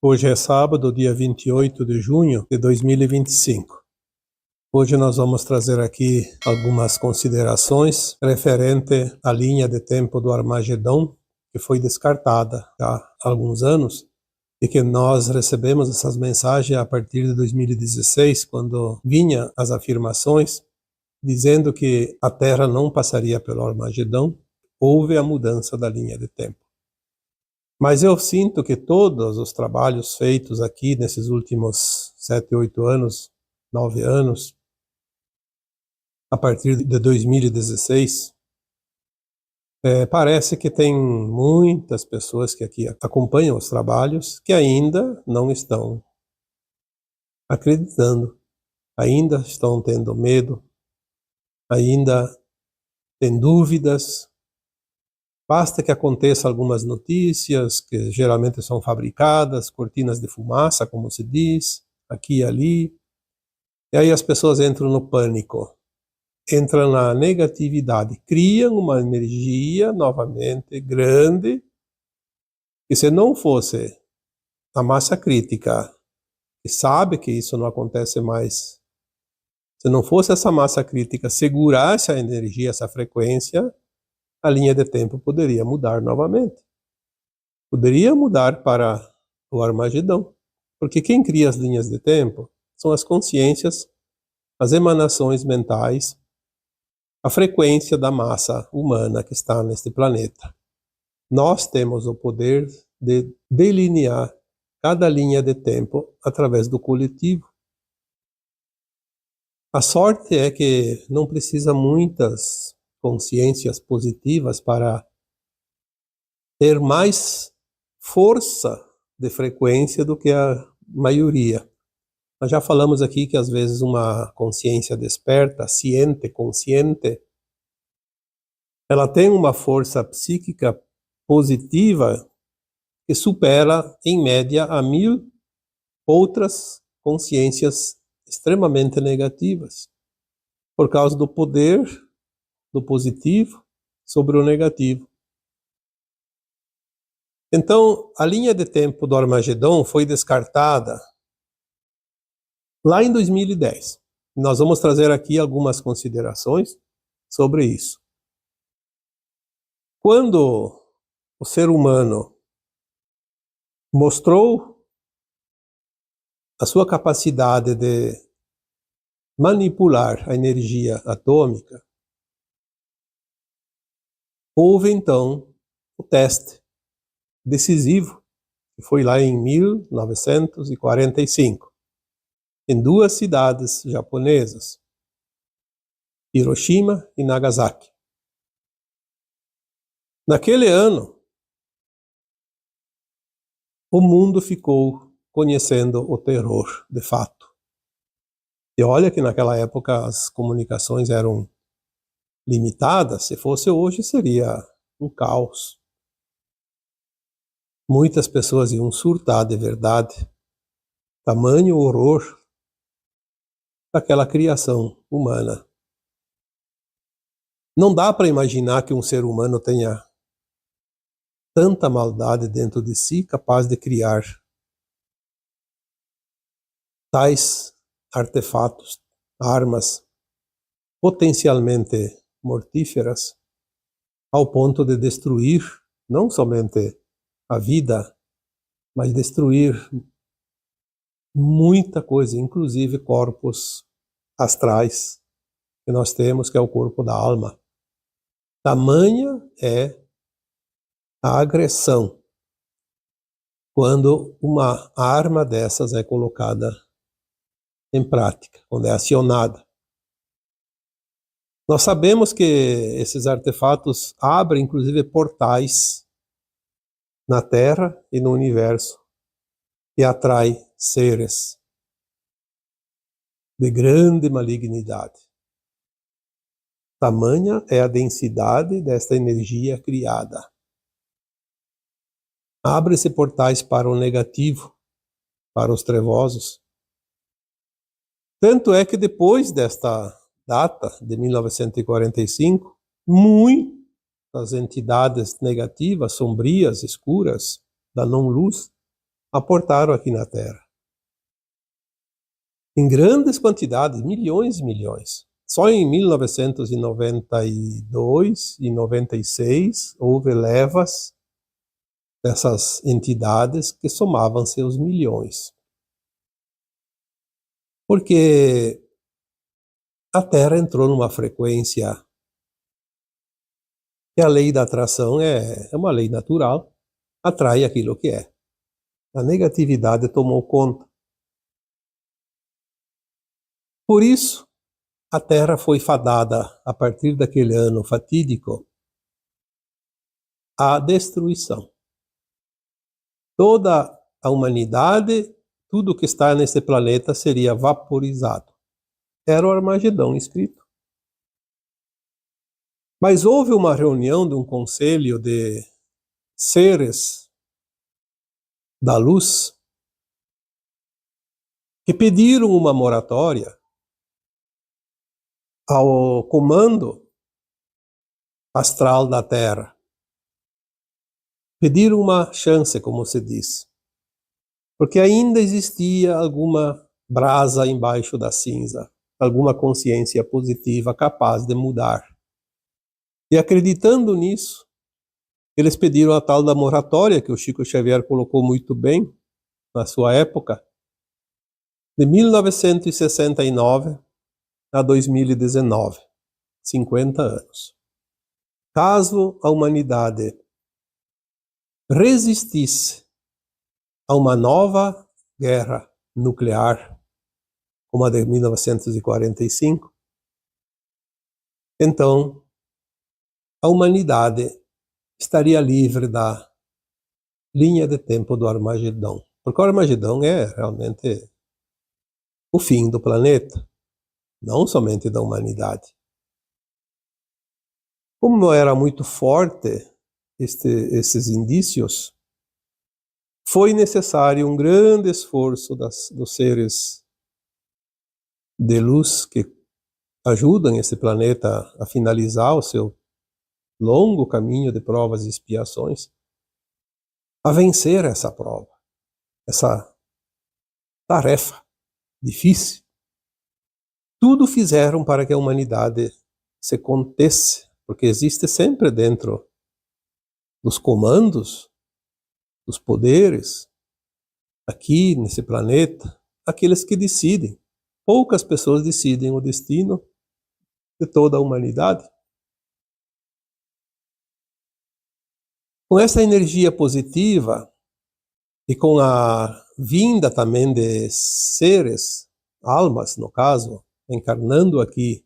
Hoje é sábado, dia 28 de junho de 2025. Hoje nós vamos trazer aqui algumas considerações referente à linha de tempo do Armagedon, que foi descartada há alguns anos, e que nós recebemos essas mensagens a partir de 2016, quando vinha as afirmações dizendo que a Terra não passaria pelo Armagedon. Houve a mudança da linha de tempo. Mas eu sinto que todos os trabalhos feitos aqui nesses últimos 7, 8 anos, 9 anos, a partir de 2016, parece que tem muitas pessoas que aqui acompanham os trabalhos que ainda não estão acreditando, ainda estão tendo medo, ainda têm dúvidas. Basta que aconteça algumas notícias, que geralmente são fabricadas, cortinas de fumaça, como se diz, aqui e ali. E aí as pessoas entram no pânico, entram na negatividade, criam uma energia novamente grande, que se não fosse a massa crítica, que sabe que isso não acontece mais, se não fosse essa massa crítica segurar essa energia, essa frequência, a linha de tempo poderia mudar novamente. Poderia mudar para o Armagedon. Porque quem cria as linhas de tempo são as consciências, as emanações mentais, a frequência da massa humana que está neste planeta. Nós temos o poder de delinear cada linha de tempo através do coletivo. A sorte é que não precisa muitas consciências positivas para ter mais força de frequência do que a maioria. Nós já falamos aqui que às vezes uma consciência desperta, ciente, consciente, ela tem uma força psíquica positiva que supera, em média, a 1000 outras consciências extremamente negativas, por causa do poder do positivo sobre o negativo. Então, a linha de tempo do Armagedon foi descartada lá em 2010. Nós vamos trazer aqui algumas considerações sobre isso. Quando o ser humano mostrou a sua capacidade de manipular a energia atômica, houve então o teste decisivo, que foi lá em 1945, em 2 cidades japonesas, Hiroshima e Nagasaki. Naquele ano, o mundo ficou conhecendo o terror, de fato. E olha que naquela época as comunicações eram limitadas, se fosse hoje seria um caos. Muitas pessoas iam surtar de verdade. Tamanho horror daquela criação humana. Não dá para imaginar que um ser humano tenha tanta maldade dentro de si, capaz de criar tais artefatos, armas potencialmente mortíferas, ao ponto de destruir não somente a vida, mas destruir muita coisa, inclusive corpos astrais que nós temos, que é o corpo da alma. Tamanha é a agressão quando uma arma dessas é colocada em prática, quando é acionada. Nós sabemos que esses artefatos abrem, inclusive, portais na Terra e no universo e atrai seres de grande malignidade. Tamanha é a densidade desta energia criada. Abre-se portais para o negativo, para os trevosos. Tanto é que depois desta data, de 1945, muitas entidades negativas, sombrias, escuras, da não-luz, aportaram aqui na Terra. Em grandes quantidades, milhões e milhões. Só em 1992 e 96 houve levas dessas entidades que somavam seus milhões. Porque a Terra entrou numa frequência que a lei da atração é uma lei natural, atrai aquilo que é. A negatividade tomou conta. Por isso, a Terra foi fadada, a partir daquele ano fatídico, à destruição. Toda a humanidade, tudo que está nesse planeta seria vaporizado. Era o Armagedão escrito. Mas houve uma reunião de um conselho de seres da luz que pediram uma moratória ao comando astral da Terra. Pediram uma chance, como se diz, porque ainda existia alguma brasa embaixo da cinza, alguma consciência positiva capaz de mudar. E acreditando nisso, eles pediram a tal da moratória, que o Chico Xavier colocou muito bem na sua época, de 1969 a 2019, 50 anos. Caso a humanidade resistisse a uma nova guerra nuclear, como a de 1945, então a humanidade estaria livre da linha de tempo do Armagedão. Porque o Armagedão é realmente o fim do planeta, não somente da humanidade. Como era muito forte esses indícios, foi necessário um grande esforço dos seres de luz que ajudam esse planeta a finalizar o seu longo caminho de provas e expiações, a vencer essa prova, essa tarefa difícil. Tudo fizeram para que a humanidade se contesse, porque existe sempre dentro dos comandos, dos poderes, aqui nesse planeta, aqueles que decidem. Poucas pessoas decidem o destino de toda a humanidade. Com essa energia positiva e com a vinda também de seres, almas no caso, encarnando aqui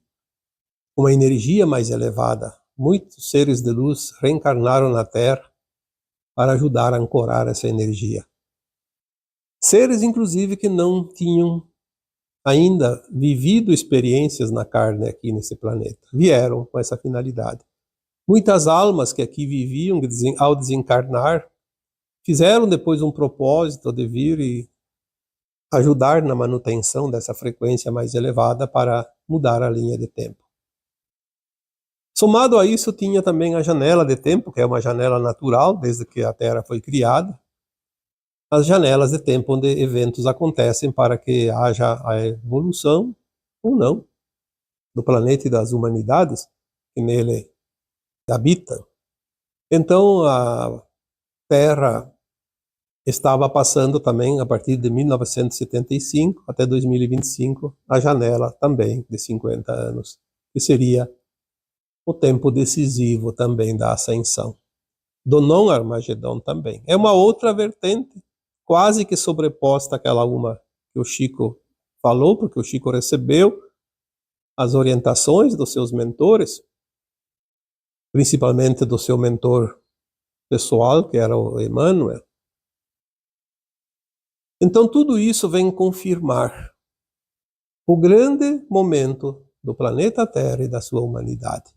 uma energia mais elevada, muitos seres de luz reencarnaram na Terra para ajudar a ancorar essa energia. Seres, inclusive, que não tinham ainda vivido experiências na carne aqui nesse planeta, vieram com essa finalidade. Muitas almas que aqui viviam, ao desencarnar, fizeram depois um propósito de vir e ajudar na manutenção dessa frequência mais elevada para mudar a linha de tempo. Somado a isso, tinha também a janela de tempo, que é uma janela natural, desde que a Terra foi criada, as janelas de tempo onde eventos acontecem para que haja a evolução, ou não, do planeta e das humanidades que nele habitam. Então, a Terra estava passando também, a partir de 1975 até 2025, a janela também de 50 anos, que seria o tempo decisivo também da ascensão. Do não-Armagedão também. É uma outra vertente, quase que sobreposta àquela uma que o Chico falou, porque o Chico recebeu as orientações dos seus mentores, principalmente do seu mentor pessoal, que era o Emmanuel. Então tudo isso vem confirmar o grande momento do planeta Terra e da sua humanidade.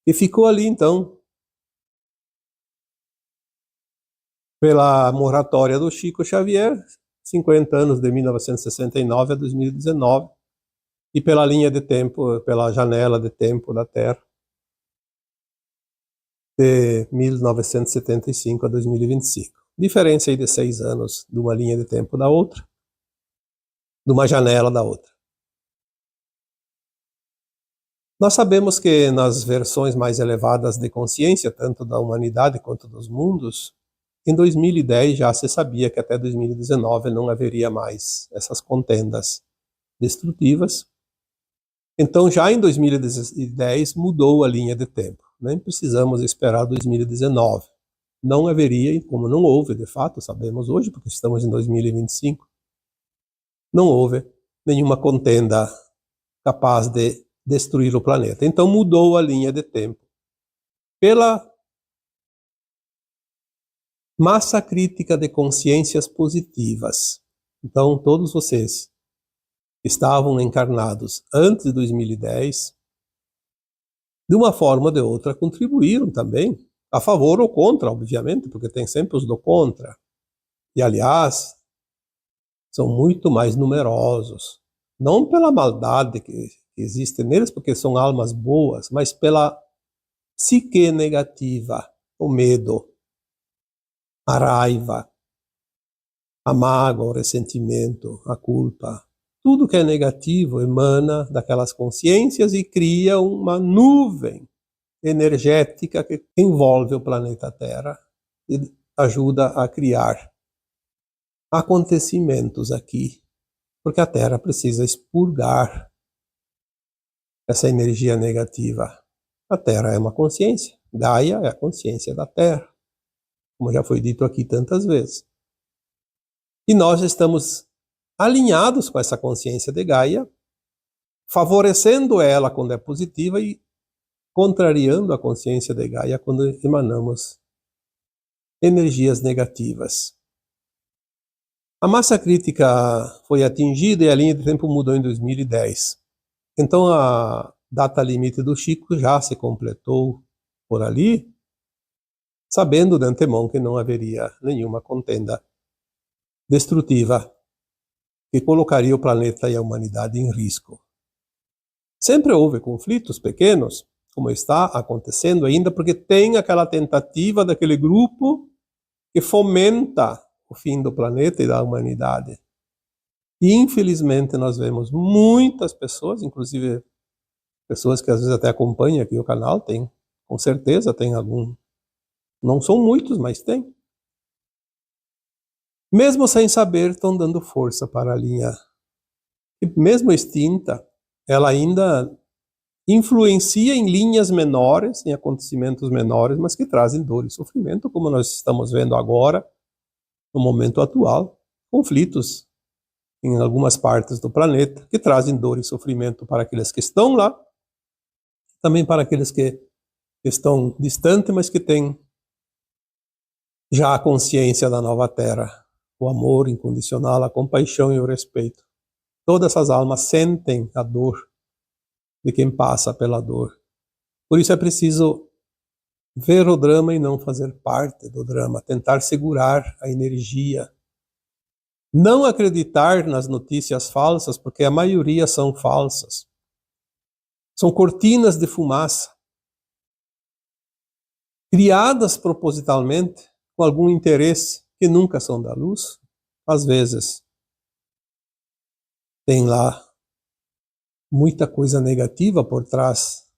E ficou ali então, pela moratória do Chico Xavier, 50 anos de 1969 a 2019, e pela linha de tempo, pela janela de tempo da Terra, de 1975 a 2025. Diferença aí de 6 anos de uma linha de tempo da outra, de uma janela da outra. Nós sabemos que nas versões mais elevadas de consciência, tanto da humanidade quanto dos mundos, em 2010 já se sabia que até 2019 não haveria mais essas contendas destrutivas. Então já em 2010 mudou a linha de tempo. Nem precisamos esperar 2019. Não haveria, como não houve de fato, sabemos hoje, porque estamos em 2025, não houve nenhuma contenda capaz de destruir o planeta. Então mudou a linha de tempo pela massa crítica de consciências positivas. Então todos vocês que estavam encarnados antes de 2010, de uma forma ou de outra, contribuíram também, a favor ou contra, obviamente, porque tem sempre os do contra. E, aliás, são muito mais numerosos. Não pela maldade que existe neles, porque são almas boas, mas pela psique negativa, o medo, a raiva, a mágoa, o ressentimento, a culpa. Tudo que é negativo emana daquelas consciências e cria uma nuvem energética que envolve o planeta Terra e ajuda a criar acontecimentos aqui, porque a Terra precisa expurgar essa energia negativa. A Terra é uma consciência, Gaia é a consciência da Terra, como já foi dito aqui tantas vezes. E nós estamos alinhados com essa consciência de Gaia, favorecendo ela quando é positiva e contrariando a consciência de Gaia quando emanamos energias negativas. A massa crítica foi atingida e a linha de tempo mudou em 2010. Então a data limite do Chico já se completou por ali, sabendo de antemão que não haveria nenhuma contenda destrutiva que colocaria o planeta e a humanidade em risco. Sempre houve conflitos pequenos, como está acontecendo ainda, porque tem aquela tentativa daquele grupo que fomenta o fim do planeta e da humanidade. E, infelizmente, nós vemos muitas pessoas, inclusive pessoas que às vezes até acompanham aqui o canal, tem, com certeza tem algum, não são muitos, mas tem. Mesmo sem saber, estão dando força para a linha. E mesmo extinta, ela ainda influencia em linhas menores, em acontecimentos menores, mas que trazem dor e sofrimento, como nós estamos vendo agora, no momento atual, conflitos em algumas partes do planeta, que trazem dor e sofrimento para aqueles que estão lá, também para aqueles que estão distantes, mas que têm já a consciência da nova Terra, o amor incondicional, a compaixão e o respeito. Todas essas almas sentem a dor de quem passa pela dor. Por isso é preciso ver o drama e não fazer parte do drama, tentar segurar a energia. Não acreditar nas notícias falsas, porque a maioria são falsas. São cortinas de fumaça, criadas propositalmente com algum interesse, que nunca são da luz. Às vezes tem lá muita coisa negativa por trás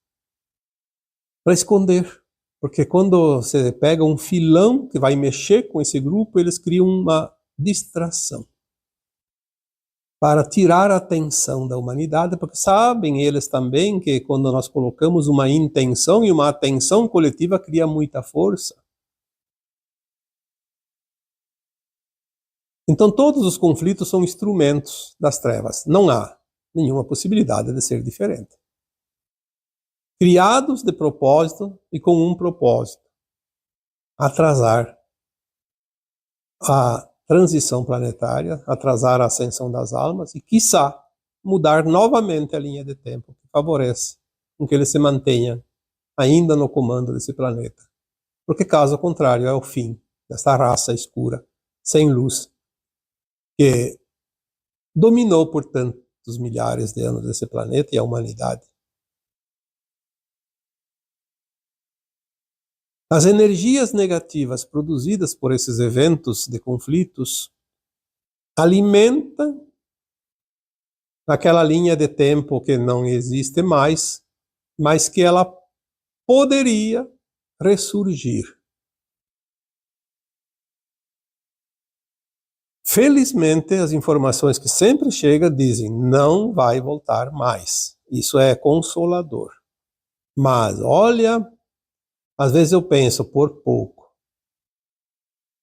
para esconder. Porque quando você pega um filão que vai mexer com esse grupo, eles criam uma distração para tirar a atenção da humanidade, porque sabem eles também que quando nós colocamos uma intenção e uma atenção coletiva, cria muita força. Então todos os conflitos são instrumentos das trevas. Não há nenhuma possibilidade de ser diferente. Criados de propósito e com um propósito: atrasar a transição planetária, atrasar a ascensão das almas e, quiçá, mudar novamente a linha de tempo que favorece com que ele se mantenha ainda no comando desse planeta. Porque, caso contrário, é o fim dessa raça escura, sem luz, que dominou por tantos milhares de anos esse planeta e a humanidade. As energias negativas produzidas por esses eventos de conflitos alimentam aquela linha de tempo que não existe mais, mas que ela poderia ressurgir. Felizmente, as informações que sempre chegam dizem, não vai voltar mais. Isso é consolador. Mas, olha, às vezes eu penso, por pouco.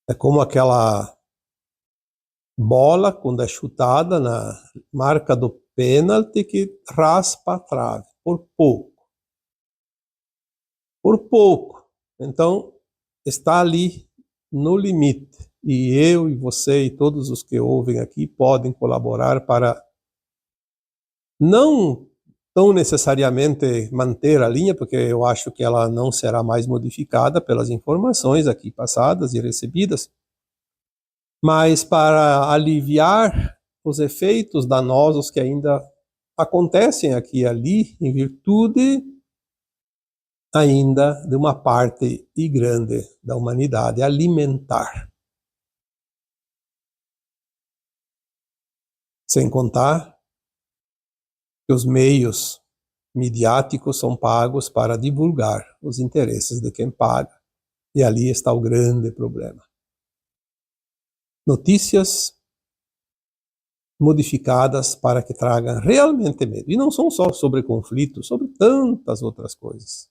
É como aquela bola, quando é chutada na marca do pênalti, que raspa a trave, por pouco. Por pouco. Então, está ali no limite. E eu e você e todos os que ouvem aqui podem colaborar para não tão necessariamente manter a linha, porque eu acho que ela não será mais modificada pelas informações aqui passadas e recebidas, mas para aliviar os efeitos danosos que ainda acontecem aqui e ali, em virtude ainda de uma parte e grande da humanidade alimentar. Sem contar que os meios midiáticos são pagos para divulgar os interesses de quem paga. E ali está o grande problema. Notícias modificadas para que tragam realmente medo. E não são só sobre conflitos, sobre tantas outras coisas.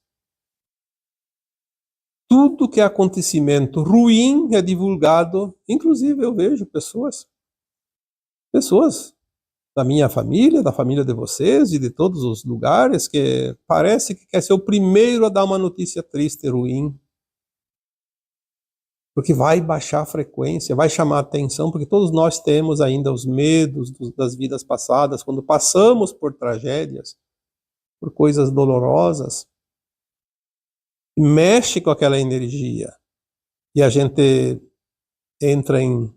Tudo que é acontecimento ruim é divulgado. Inclusive eu vejo pessoas da minha família, da família de vocês e de todos os lugares que parece que quer ser o primeiro a dar uma notícia triste, ruim. Porque vai baixar a frequência, vai chamar a atenção, porque todos nós temos ainda os medos das vidas passadas, quando passamos por tragédias, por coisas dolorosas, mexe com aquela energia e a gente entra em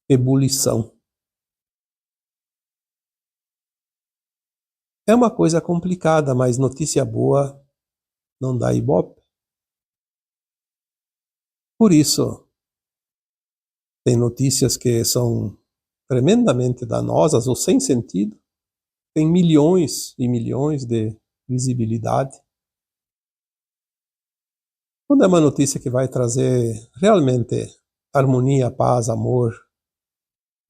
ebulição. É uma coisa complicada, mas notícia boa não dá ibope. Por isso, tem notícias que são tremendamente danosas ou sem sentido, tem milhões e milhões de visibilidade. Quando é uma notícia que vai trazer realmente harmonia, paz, amor,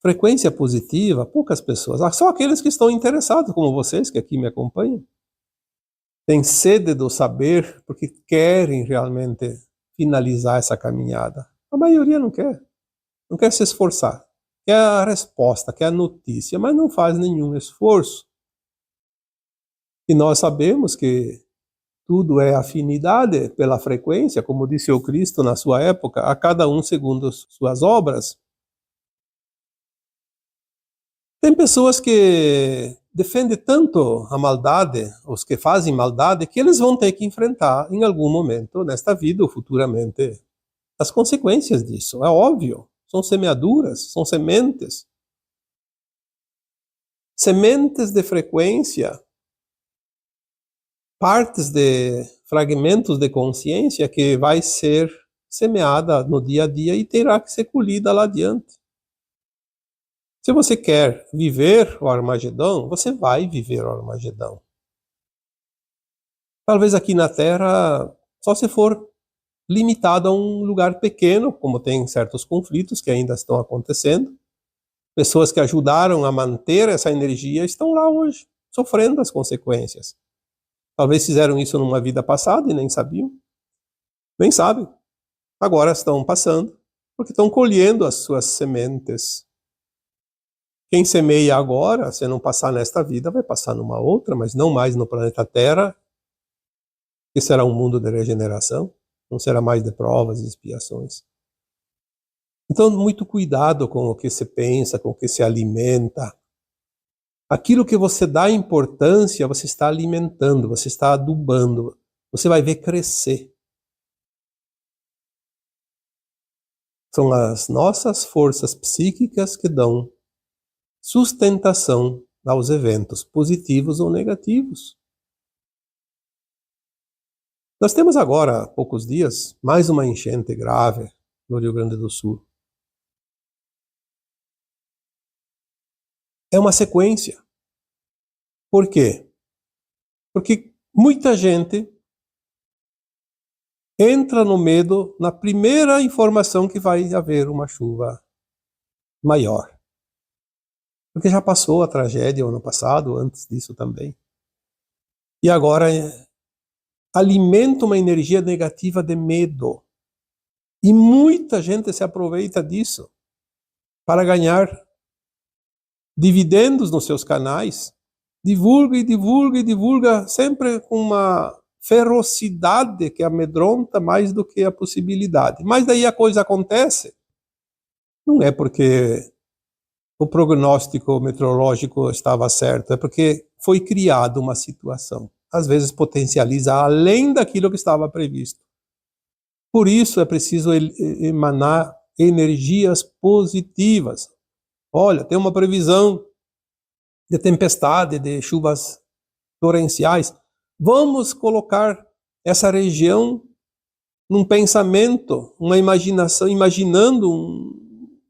frequência positiva, poucas pessoas, só aqueles que estão interessados, como vocês que aqui me acompanham, têm sede do saber porque querem realmente finalizar essa caminhada. A maioria não quer se esforçar, quer a resposta, quer a notícia, mas não faz nenhum esforço. E nós sabemos que tudo é afinidade pela frequência, como disse o Cristo na sua época, a cada um segundo suas obras. Tem pessoas que defendem tanto a maldade, os que fazem maldade, que eles vão ter que enfrentar em algum momento, nesta vida ou futuramente, as consequências disso. É óbvio. São semeaduras, são sementes. Sementes de frequência, partes de fragmentos de consciência que vai ser semeada no dia a dia e terá que ser colhida lá adiante. Se você quer viver o Armagedão, você vai viver o Armagedão. Talvez aqui na Terra, só se for limitado a um lugar pequeno, como tem certos conflitos que ainda estão acontecendo. Pessoas que ajudaram a manter essa energia estão lá hoje, sofrendo as consequências. Talvez fizeram isso numa vida passada e nem sabiam. Nem sabem. Agora estão passando, porque estão colhendo as suas sementes. Quem semeia agora, se não passar nesta vida, vai passar numa outra, mas não mais no planeta Terra, que será um mundo de regeneração, não será mais de provas e expiações. Então, muito cuidado com o que se pensa, com o que se alimenta. Aquilo que você dá importância, você está alimentando, você está adubando, você vai ver crescer. São as nossas forças psíquicas que dão sustentação aos eventos positivos ou negativos. Nós temos agora, há poucos dias, mais uma enchente grave no Rio Grande do Sul. É uma sequência. Por quê? Porque muita gente entra no medo na primeira informação que vai haver uma chuva maior. Porque já passou a tragédia o ano passado, antes disso também. E agora alimenta uma energia negativa de medo. E muita gente se aproveita disso para ganhar dividendos nos seus canais. Divulga e divulga e divulga, sempre com uma ferocidade que amedronta mais do que a possibilidade. Mas daí a coisa acontece, não é porque o prognóstico meteorológico estava certo, é porque foi criada uma situação. Às vezes potencializa além daquilo que estava previsto. Por isso é preciso emanar energias positivas. Olha, tem uma previsão de tempestade, de chuvas torrenciais. Vamos colocar essa região num pensamento, uma imaginação, imaginando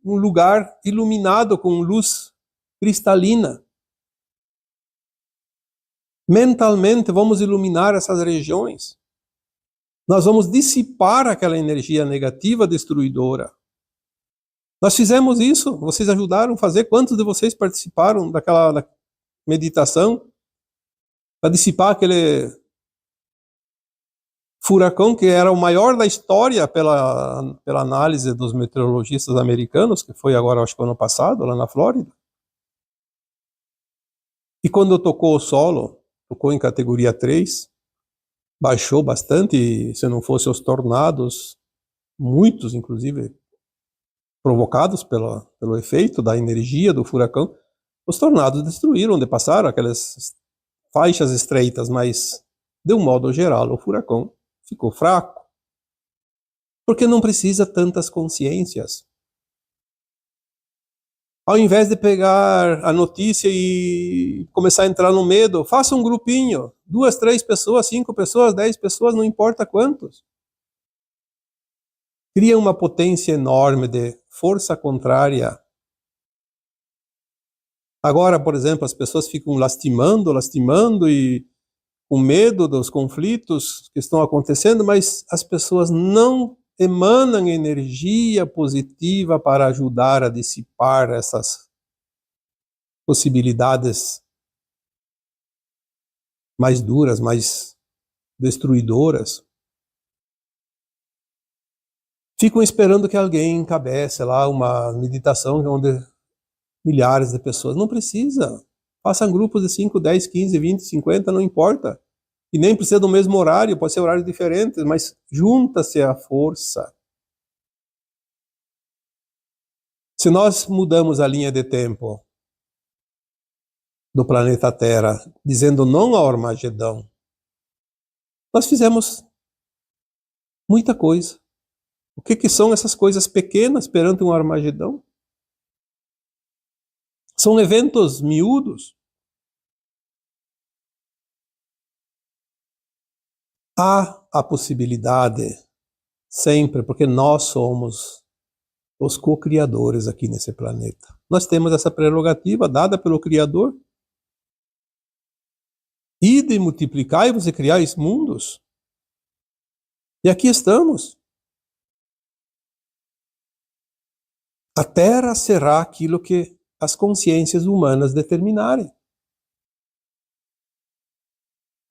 um lugar iluminado com luz cristalina. Mentalmente, vamos iluminar essas regiões. Nós vamos dissipar aquela energia negativa destruidora. Nós fizemos isso, vocês ajudaram a fazer. Quantos de vocês participaram daquela meditação para dissipar aquele furacão que era o maior da história pela análise dos meteorologistas americanos, que foi agora, acho que ano passado, lá na Flórida? E quando tocou o solo, tocou em categoria 3, baixou bastante, e se não fosse os tornados, muitos inclusive, provocados pelo efeito da energia do furacão, os tornados destruíram onde passaram aquelas faixas estreitas, mas de um modo geral o furacão ficou fraco. Porque não precisa tantas consciências. Ao invés de pegar a notícia e começar a entrar no medo, faça um grupinho, 2, 3 pessoas, 5 pessoas, 10 pessoas, não importa quantos. Cria uma potência enorme de força contrária. Agora, por exemplo, as pessoas ficam lastimando e com medo dos conflitos que estão acontecendo, mas as pessoas não emanam energia positiva para ajudar a dissipar essas possibilidades mais duras, mais destruidoras. Ficam esperando que alguém encabece lá uma meditação onde milhares de pessoas. Não precisa. Façam grupos de 5, 10, 15, 20, 50, não importa. E nem precisa do mesmo horário, pode ser horários diferentes, mas junta-se a força. Se nós mudamos a linha de tempo do planeta Terra, dizendo não ao Armagedão, nós fizemos muita coisa. O que são essas coisas pequenas perante um Armagedão? São eventos miúdos. Há a possibilidade, sempre, porque nós somos os co-criadores aqui nesse planeta. Nós temos essa prerrogativa dada pelo Criador. Ide e multiplicai-vos e criais mundos. E aqui estamos. A Terra será aquilo que as consciências humanas determinarem.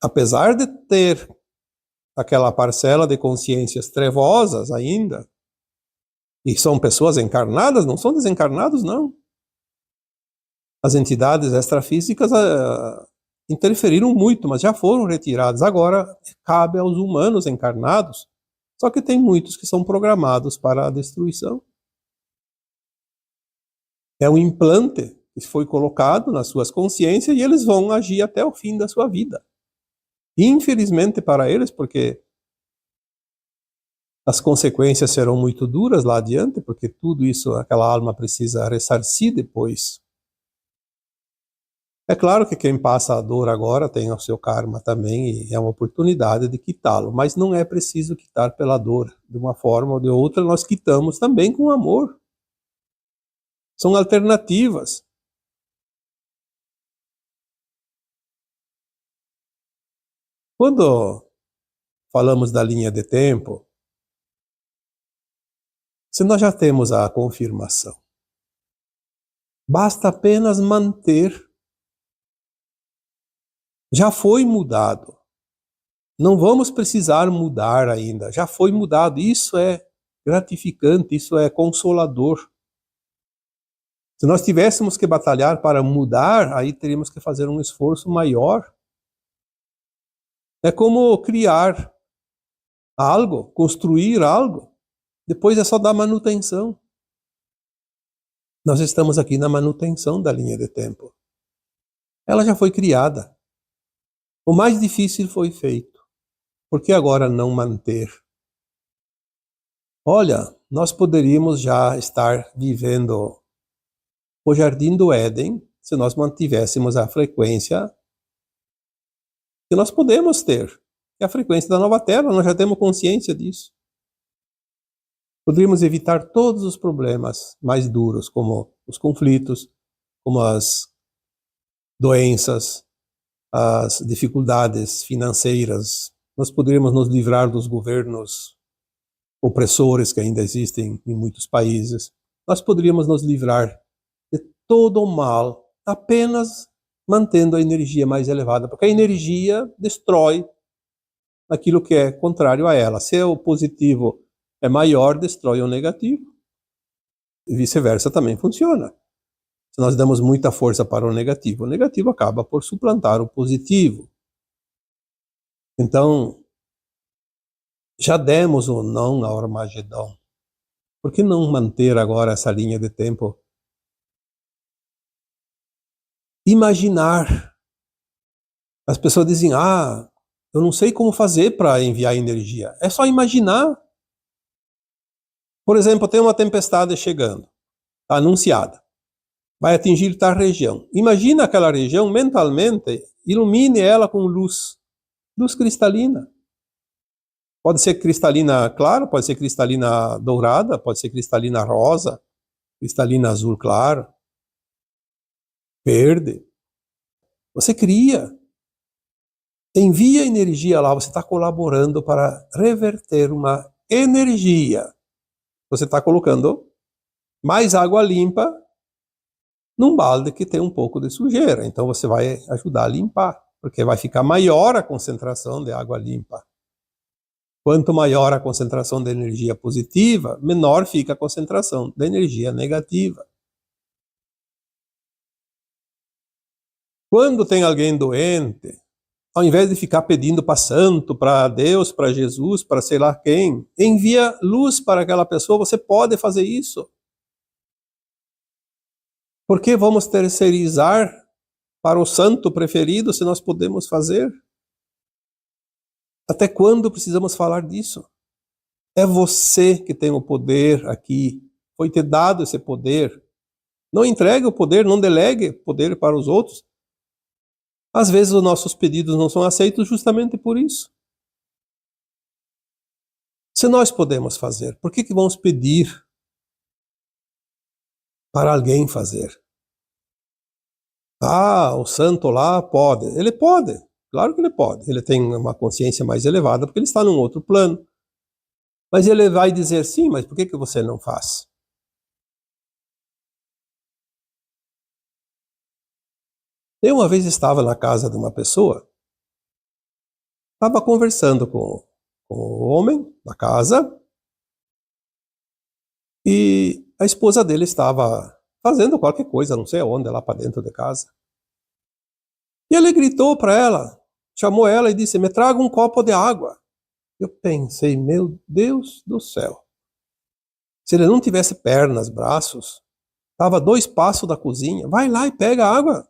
Apesar de ter aquela parcela de consciências trevosas ainda, e são pessoas encarnadas, não são desencarnados, não. As entidades extrafísicas interferiram muito, mas já foram retiradas. Agora cabe aos humanos encarnados. Só que tem muitos que são programados para a destruição. É um implante que foi colocado nas suas consciências e eles vão agir até o fim da sua vida. Infelizmente para eles, porque as consequências serão muito duras lá adiante, porque tudo isso aquela alma precisa ressarcir depois. É claro que quem passa a dor agora tem o seu karma também e é uma oportunidade de quitá-lo, mas não é preciso quitar pela dor. De uma forma ou de outra, nós quitamos também com amor. São alternativas. Quando falamos da linha de tempo, se nós já temos a confirmação, basta apenas manter. Já foi mudado. Não vamos precisar mudar ainda. Já foi mudado. Isso é gratificante, isso é consolador. Se nós tivéssemos que batalhar para mudar, aí teríamos que fazer um esforço maior. É como criar algo, construir algo. Depois é só dar manutenção. Nós estamos aqui na manutenção da linha de tempo. Ela já foi criada. O mais difícil foi feito. Por que agora não manter? Olha, nós poderíamos já estar vivendo o Jardim do Éden se nós mantivéssemos a frequência que nós podemos ter, que é a frequência da nova Terra, nós já temos consciência disso. Poderíamos evitar todos os problemas mais duros, como os conflitos, como as doenças, as dificuldades financeiras. Nós poderíamos nos livrar dos governos opressores que ainda existem em muitos países. Nós poderíamos nos livrar de todo o mal apenas mantendo a energia mais elevada, porque a energia destrói aquilo que é contrário a ela. Se o positivo é maior, destrói o negativo. E vice-versa também funciona. Se nós damos muita força para o negativo acaba por suplantar o positivo. Então, já demos ou não ao Armagedão. Por que não manter agora essa linha de tempo? Imaginar. As pessoas dizem, eu não sei como fazer para enviar energia. É só imaginar. Por exemplo, tem uma tempestade chegando, está anunciada. Vai atingir tal região. Imagina aquela região mentalmente, ilumine ela com luz. Luz cristalina. Pode ser cristalina clara, pode ser cristalina dourada, pode ser cristalina rosa, cristalina azul claro, verde. Você cria. Envia energia lá, você está colaborando para reverter uma energia. Você está colocando mais água limpa num balde que tem um pouco de sujeira. Então você vai ajudar a limpar, porque vai ficar maior a concentração de água limpa. Quanto maior a concentração de energia positiva, menor fica a concentração da energia negativa. Quando tem alguém doente, ao invés de ficar pedindo para santo, para Deus, para Jesus, para sei lá quem, envia luz para aquela pessoa, você pode fazer isso. Por que vamos terceirizar para o santo preferido se nós podemos fazer? Até quando precisamos falar disso? É você que tem o poder aqui. Foi te dado esse poder. Não entregue o poder, não delegue poder para os outros. Às vezes os nossos pedidos não são aceitos justamente por isso. Se nós podemos fazer, por que vamos pedir para alguém fazer? O santo lá pode. Ele pode, claro que ele pode. Ele tem uma consciência mais elevada porque ele está num outro plano. Mas ele vai dizer sim, mas por que você não faz? Eu uma vez estava na casa de uma pessoa, estava conversando com o homem da casa e a esposa dele estava fazendo qualquer coisa, não sei onde, lá para dentro de casa. E ele gritou para ela, chamou ela e disse, me traga um copo de água. Eu pensei, meu Deus do céu. Se ele não tivesse pernas, braços, estava a 2 passos da cozinha, vai lá e pega a água.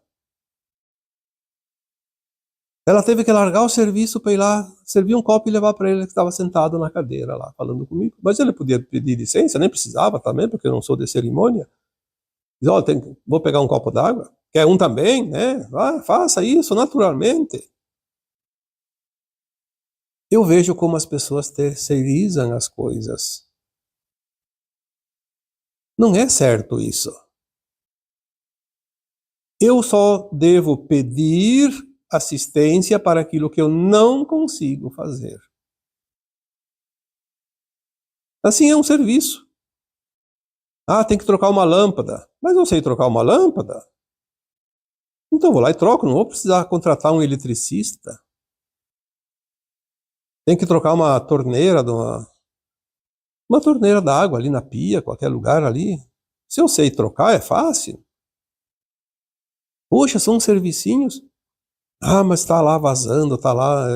Ela teve que largar o serviço para ir lá, servir um copo e levar para ele que estava sentado na cadeira lá, falando comigo. Mas ele podia pedir licença, nem precisava também, porque eu não sou de cerimônia. Diz, vou pegar um copo d'água. Quer um também, né? Faça isso naturalmente. Eu vejo como as pessoas terceirizam as coisas. Não é certo isso. Eu só devo pedir assistência para aquilo que eu não consigo fazer. Assim é um serviço. Tem que trocar uma lâmpada. Mas eu sei trocar uma lâmpada. Então vou lá e troco, não vou precisar contratar um eletricista. Tem que trocar uma torneira uma torneira d'água ali na pia, qualquer lugar ali. Se eu sei trocar, é fácil. Poxa, são servicinhos. Mas está lá vazando, está lá.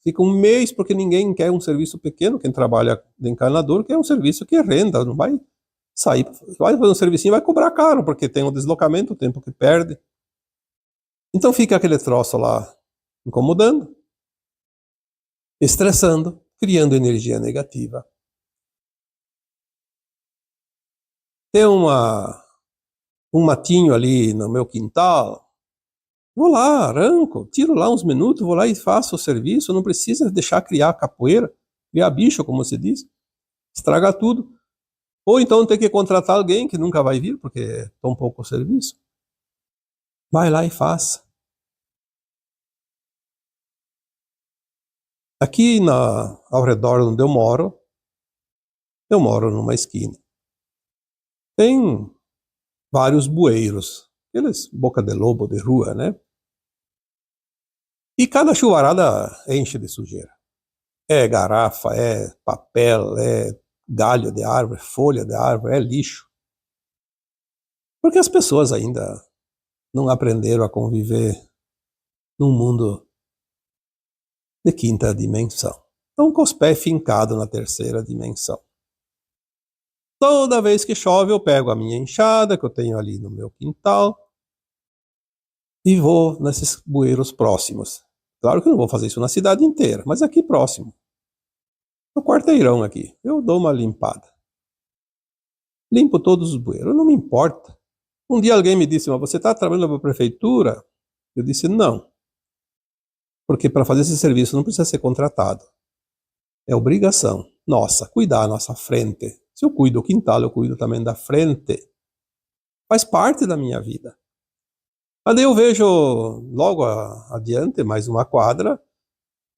Fica um mês porque ninguém quer um serviço pequeno. Quem trabalha de encanador quer um serviço que renda, não vai sair. Vai fazer um servicinho, vai cobrar caro, porque tem o deslocamento, o tempo que perde. Então fica aquele troço lá incomodando, estressando, criando energia negativa. Tem um matinho ali no meu quintal. Vou lá, arranco, tiro lá uns minutos, vou lá e faço o serviço. Não precisa deixar criar capoeira, criar bicho, como se diz. Estraga tudo. Ou então tem que contratar alguém que nunca vai vir, porque é tão pouco serviço. Vai lá e faça. Aqui ao redor onde eu moro numa esquina. Tem vários bueiros, aqueles boca de lobo de rua, né? E cada chuvarada enche de sujeira. É garrafa, é papel, é galho de árvore, folha de árvore, é lixo. Porque as pessoas ainda não aprenderam a conviver num mundo de quinta dimensão. Estão com os pés fincados na terceira dimensão. Toda vez que chove eu pego a minha enxada, que eu tenho ali no meu quintal, e vou nesses bueiros próximos. Claro que eu não vou fazer isso na cidade inteira, mas aqui próximo. No quarteirão aqui, eu dou uma limpada. Limpo todos os bueiros, não me importa. Um dia alguém me disse, mas você está trabalhando para a prefeitura? Eu disse, não. Porque para fazer esse serviço não precisa ser contratado. É obrigação nossa, cuidar a nossa frente. Se eu cuido do quintal, eu cuido também da frente. Faz parte da minha vida. Aí eu vejo logo adiante, mais uma quadra,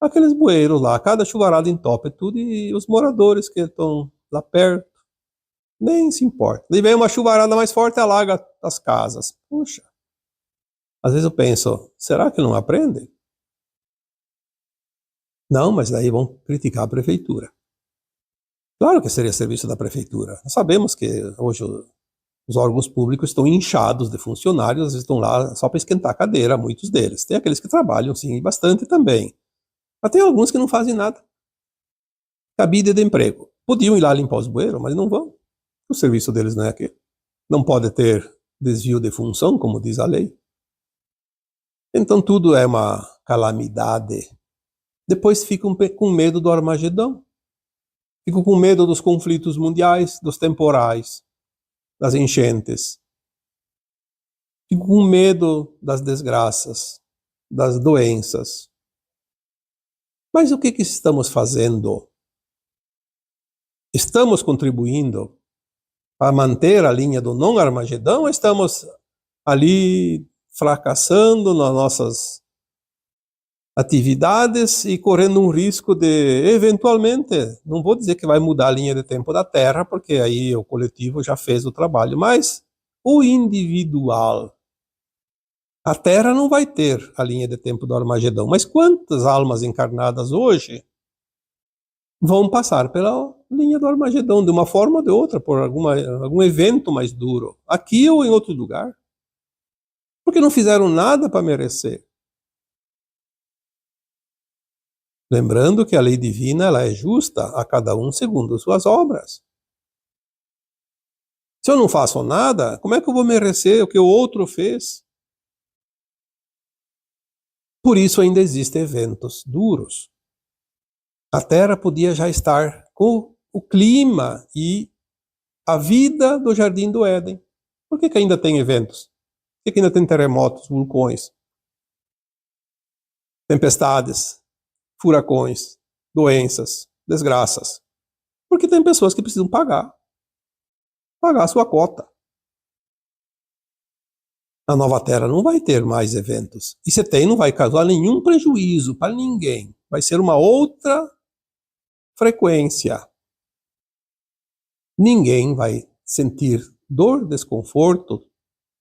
aqueles bueiros lá, cada chuvarada entope tudo e os moradores que estão lá perto nem se importam. Daí vem uma chuvarada mais forte e alaga as casas. Puxa, às vezes eu penso, será que não aprendem? Não, mas daí vão criticar a prefeitura. Claro que seria serviço da prefeitura. Nós sabemos que hoje os órgãos públicos estão inchados de funcionários, às vezes estão lá só para esquentar a cadeira, muitos deles. Tem aqueles que trabalham, sim, bastante também. Mas tem alguns que não fazem nada. Cabide de emprego. Podiam ir lá limpar os bueiros, mas não vão. O serviço deles não é aquele. Não pode ter desvio de função, como diz a lei. Então tudo é uma calamidade. Depois ficam com medo do Armagedão. Ficam com medo dos conflitos mundiais, dos temporais, das enchentes. Fico com medo das desgraças, das doenças. Mas o que estamos fazendo? Estamos contribuindo para manter a linha do não Armagedão ou estamos ali fracassando nas nossas atividades e correndo um risco de, eventualmente, não vou dizer que vai mudar a linha de tempo da Terra, porque aí o coletivo já fez o trabalho, mas o individual. A Terra não vai ter a linha de tempo do Armagedão, mas quantas almas encarnadas hoje vão passar pela linha do Armagedão, de uma forma ou de outra, por algum evento mais duro, aqui ou em outro lugar? Porque não fizeram nada para merecer. Lembrando que a lei divina ela é justa a cada um segundo suas obras. Se eu não faço nada, como é que eu vou merecer o que o outro fez? Por isso ainda existem eventos duros. A Terra podia já estar com o clima e a vida do Jardim do Éden. Por que ainda tem eventos? Por que ainda tem terremotos, vulcões, tempestades, furacões, doenças, desgraças? Porque tem pessoas que precisam pagar a sua cota. A nova Terra não vai ter mais eventos. E se tem, não vai causar nenhum prejuízo para ninguém. Vai ser uma outra frequência. Ninguém vai sentir dor, desconforto,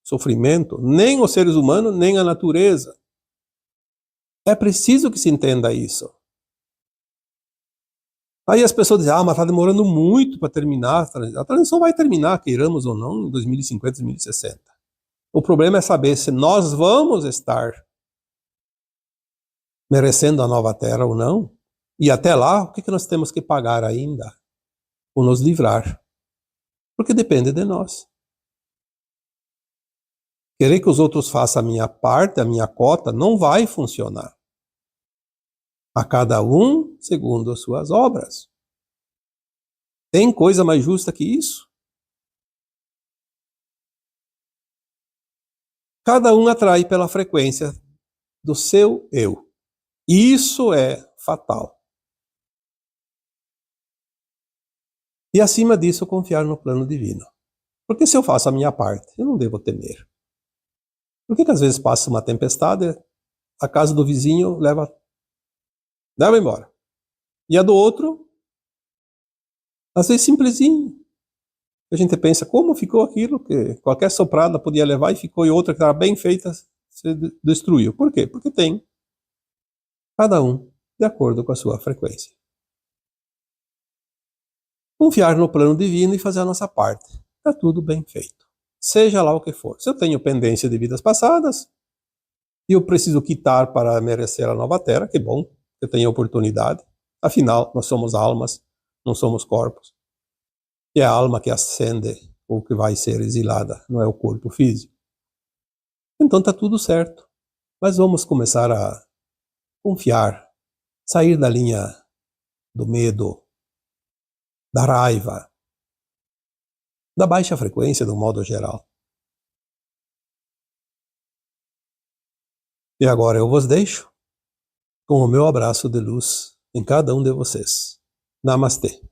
sofrimento, nem os seres humanos, nem a natureza. É preciso que se entenda isso. Aí as pessoas dizem, mas está demorando muito para terminar. A transição vai terminar, queiramos ou não, em 2050, 2060. O problema é saber se nós vamos estar merecendo a nova Terra ou não. E até lá, o que nós temos que pagar ainda? Ou nos livrar. Porque depende de nós. Querer que os outros façam a minha parte, a minha cota, não vai funcionar. A cada um segundo as suas obras. Tem coisa mais justa que isso? Cada um atrai pela frequência do seu eu. Isso é fatal. E acima disso, confiar no plano divino. Porque se eu faço a minha parte, eu não devo temer. Por que às vezes passa uma tempestade, a casa do vizinho leva embora? E a do outro, às vezes simplesinho. A gente pensa, como ficou aquilo que qualquer soprada podia levar e ficou, e outra que estava bem feita se destruiu. Por quê? Porque tem cada um de acordo com a sua frequência. Confiar no plano divino e fazer a nossa parte. Está tudo bem feito. Seja lá o que for. Se eu tenho pendência de vidas passadas e eu preciso quitar para merecer a nova Terra, que bom, eu tenho oportunidade. Afinal, nós somos almas, não somos corpos. E é a alma que ascende ou que vai ser exilada, não é o corpo físico. Então está tudo certo. Mas vamos começar a confiar, sair da linha do medo, da raiva, da baixa frequência, do modo geral. E agora eu vos deixo com o meu abraço de luz em cada um de vocês. Namastê.